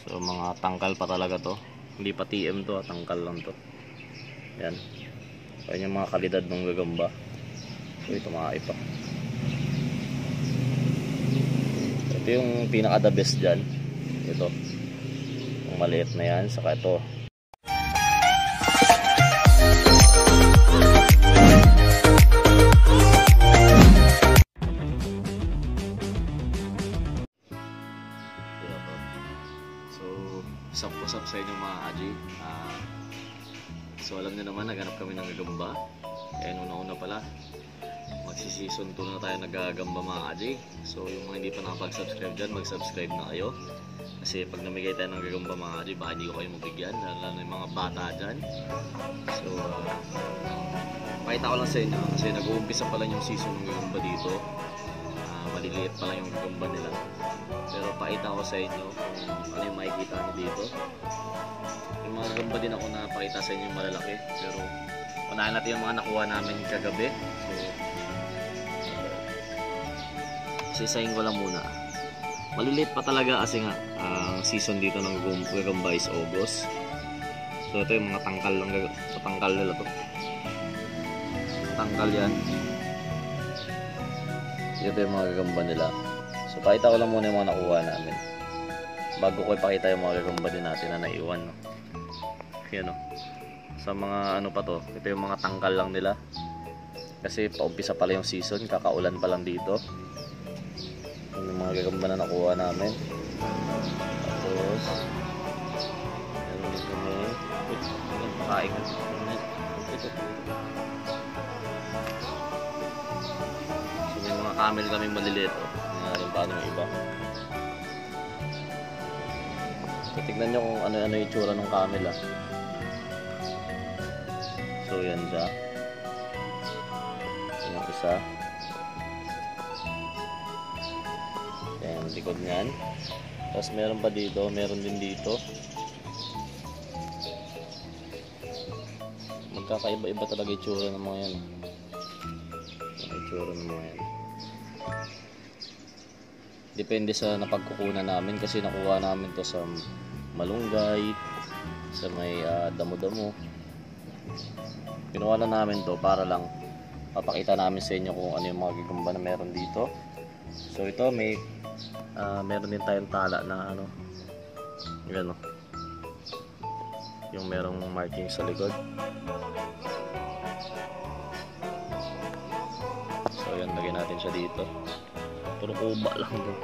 So mga tangkal pa talaga to. Hindi pa TM to, tangkal lang to. Yan. So yung mga kalidad ng gagamba. So ito mga ipa. Ito yung pinaka the best dyan. Ito. Yung maliit na yan. Saka ito. Usap sa inyo mga Aji. So alam nyo naman, naghanap kami ng gagamba. Ayan, una-una pala, magsi-season 2 na tayo nagagamba mga Aji. So yung mga hindi pa nakapag-subscribe dyan, mag-subscribe na kayo. Kasi pag namigay tayo ng gagamba mga Aji, baka hindi ko kayo mabigyan, lalo na yung mga bata dyan. So pakita ko lang sa inyo, kasi nag-uumpisa pa lang yung season ng gagamba dito. Maliliit pa lang yung gagamba nila. Pero pakita ko sa inyo kung ano yung makikita nyo dito. Yung mga gagamba din ako na pakita sa inyo yung malalaki. Pero unahin natin yung mga nakuha namin kagabi. So sisayin ko lang muna. Maliliit pa talaga kasi nga ang season dito ng gagamba is August. So ito yung mga tangkal lang, tangkal nila to. Tangkal yan. Ito yung mga gagamba nila. So pakita ko lang muna yung mga nakuha namin bago ko ipakita yung mga gagamba din natin na naiwan, no? Yan, no? Sa mga ano pa to, ito yung mga tangkal lang nila kasi paumpisa pala yung season, kakaulan pa lang dito. Yung mga gagamba na nakuha namin. Tapos meron dito may pakain ito. So may mga camel kami maliliit, oh. Paano yung iba. So tignan nyo kung ano-ano yung itsura ng camel, ah. So yan siya. Yan ang isa. Yan ang likod nyan. Tapos meron pa dito, meron din dito. Magkakaiba-iba talaga yung itsura ng mga yan. Yung itsura ng mga yan. Depende sa napagkukunan namin kasi nakuha namin to sa malunggay, sa may damo-damo. Pinuha na namin to para lang papakita namin sa inyo kung ano yung mga gagamba na meron dito. So ito may meron din tayong tala na ano, yun, no? Yung merong marking sa likod. So yan, lagyan natin siya dito. Puro kuba lang bro.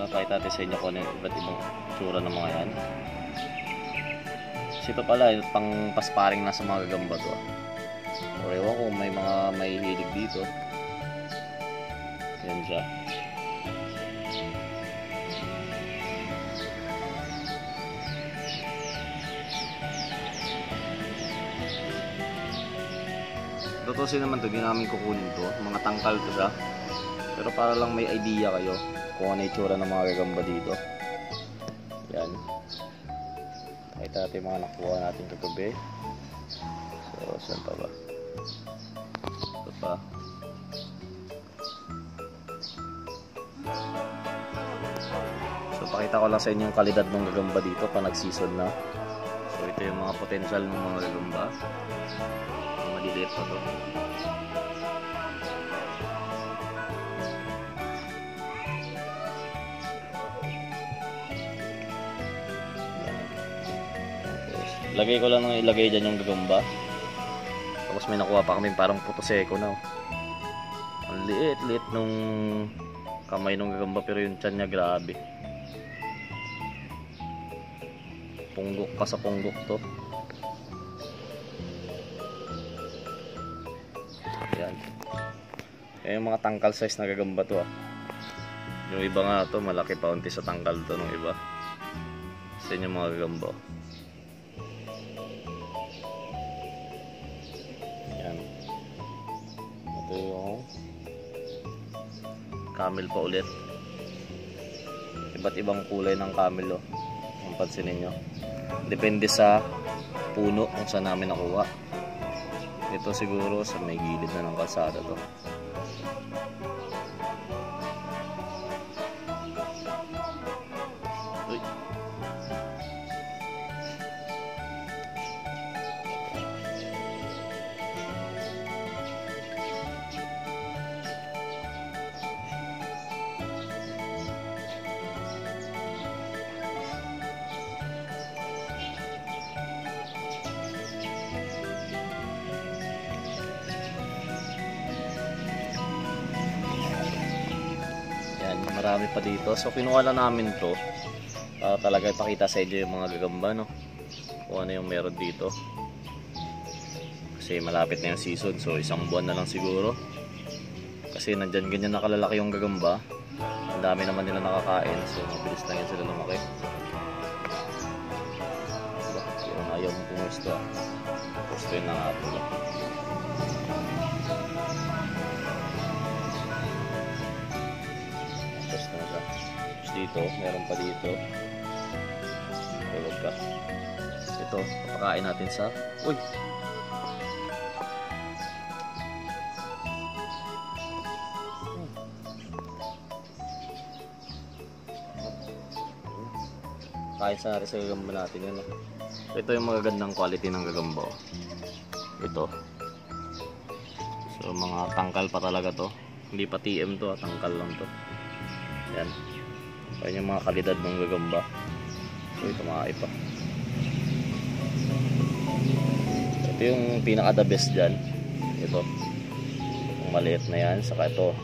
Pakita natin sa inyo kung ano yung iba't ibang tsura ng mga yan. Kasi ito pala, pang pasparing na sa mga gagamba to. O ewan ko, may mga mahihilig dito. Yan siya. Tutusin naman to, di namin kukunin to. Mga tangkal to siya. Pero para lang may idea kayo kung ano yung itsura ng mga gagamba dito. Yan. Pakita natin mga nakuha natin kagabi. So, saan pa ba? Ito pa. So, pakita ko lang sa inyo yung kalidad ng gagamba dito pa nag-season na. So, ito yung mga potential ng mga gagamba. Maliliit pa to. Lagay ko lang ng ilagay dyan yung gagamba. Tapos may nakuha pa kami parang puto seko na. Ang liit nung kamay ng gagamba pero yung tiyan niya grabe. Punggok pa sa punggok to. Yan. Yan yung mga tangkal size na gagamba to, ah. Yung iba nga to malaki pa unti sa tangkal to ng iba. Sa inyo mga gagamba. Yan. Ito yung camel pa ulit. Iba't ibang kulay ng camel, oh. Kung pansinin nyo. Depende sa puno kung saan namin nakuha. Ito siguro sa may gilid na ng kalsada to. marami pa dito. So kinuha lang namin to para talaga ipakita sa inyo yung mga gagamba, no? Kung ano yung meron dito. Kasi malapit na yung season, so isang buwan na lang siguro. Kasi nandyan ganyan nakalalaki yung gagamba. Ang dami naman nila nakakain, so mabilis lang yan sila lumaki. Yung ayaw mong pumusto, pusto yun na nga ito. Pusto na siya. Tapos dito, meron pa dito. Huwag ka. Ito, papakain natin sa... Uy! Kain sa natin sa gagamba natin yun. Ito yung magagandang quality ng gagamba. Ito. So mga tangkal pa talaga to. Hindi pa TM to, tangkal lang to. Yan. Ayan yung mga kalidad ng gagamba. So ito mga ipa. Ito yung pinaka the best dyan. Ito. Yung maliit na yan. Saka ito.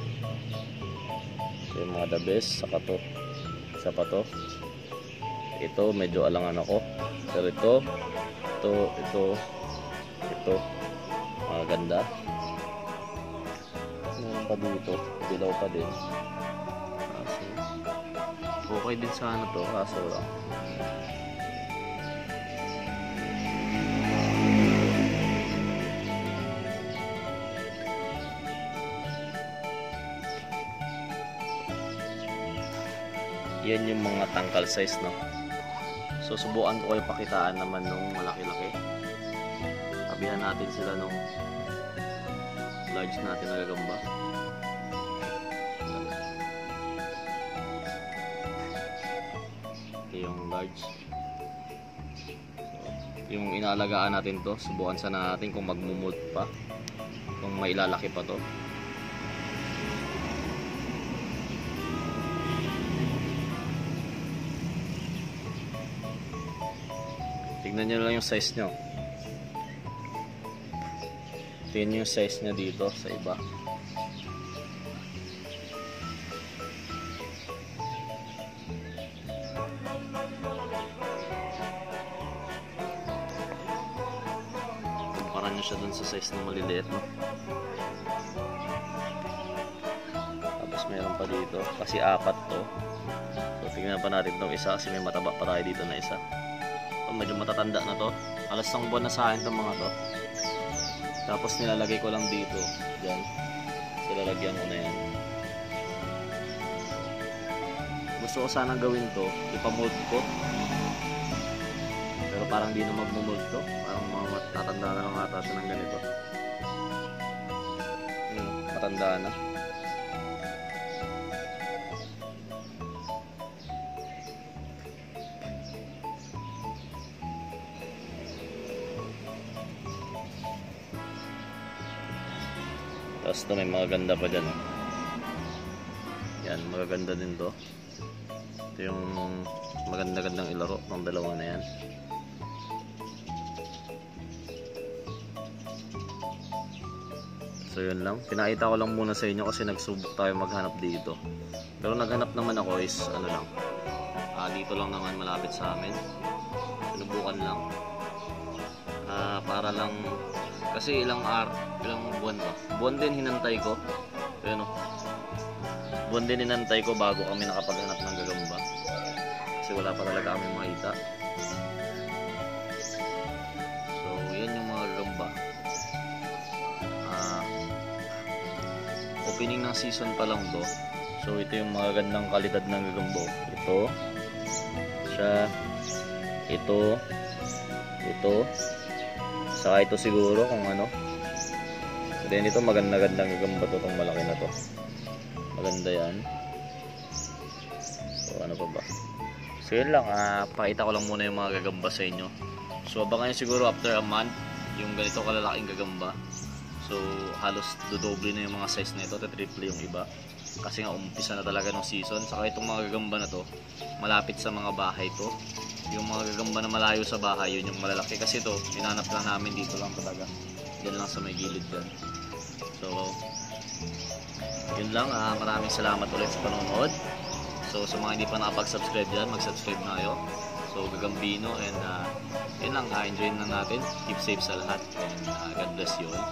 Ito yung mga the best. Saka to. Isa pa to. Ito medyo alangan ako. Pero ito maganda. Meron pa dito, dilaw pa din. Okay din sana to, kaso lang. Yan yung mga tangkal size, no? So subukan ko kayo pakitaan naman nung malaki-laki. Tabihan natin sila nung large natin na gagamba. Ito yung large. So, yung inaalagaan natin to, subukan sana natin kung magmumult pa, kung mailalaki pa to. Tignan nyo lang yung size nyo. Tignan yung size nya dito sa iba. Kumpara nyo siya dun sa size na maliliit, no? Tapos meron pa dito. Kasi apat to. So tignan pa natin itong isa kasi may mataba pa tayo dito na isa. Medyo matatanda na to. Alas isang buwan na sa akin itong mga to. Tapos nilalagay ko lang dito. Diyan. Nilalagyan ko na yan. Gusto ko sanang gawin to. Ipamold ko. Pero parang di na magmumold to. Parang matatanda na lang ata siya ng ganito. Matanda na. Tapos ito may mga ganda pa dyan. Yan, magaganda din to. Ito yung maganda-gandang ilaro ng dalawa na yan. So yun lang. Pinakita ko lang muna sa inyo kasi nagsubok tayo maghanap dito. Pero naghanap naman ako is ano lang. Dito lang naman malapit sa amin. Sinubukan lang. Para lang kasi ilang buwan pa. Buwan din hinantay ko. Ayun o. Buwan din hinantay ko bago kami nakapaghanap ng gagamba. Kasi wala pa talaga kami makita. So, yan yung mga gagamba. Opening ng season pa lang to. So, ito yung mga gandang kalidad ng gagambo. Ito. Siya. Ito. Saka ito siguro kung ano. Then ito maganda-gandang gagamba to, itong malaki na to. Maganda yan. So ano pa ba? So yun lang, pakita ko lang muna yung mga gagamba sa inyo. So abangan nyo siguro after a month yung ganito kalalaking gagamba. So halos dodoble na yung mga size na ito, triple yung iba. Kasi nga umpisa na talaga ng season. Saka itong mga gagamba na to, malapit sa mga bahay to. Yung mga gagamba na malayo sa bahay, yun yung malalaki. Kasi ito, hinanap lang namin dito lang talaga. Diyan lang sa may gilid dyan. So, yun lang. Maraming salamat ulit sa panonood. So, sa mga hindi pa nakapag-subscribe dyan, mag-subscribe na kayo. So, Gagambino, and yun lang, enjoy na natin. Keep safe sa lahat, and God bless you all.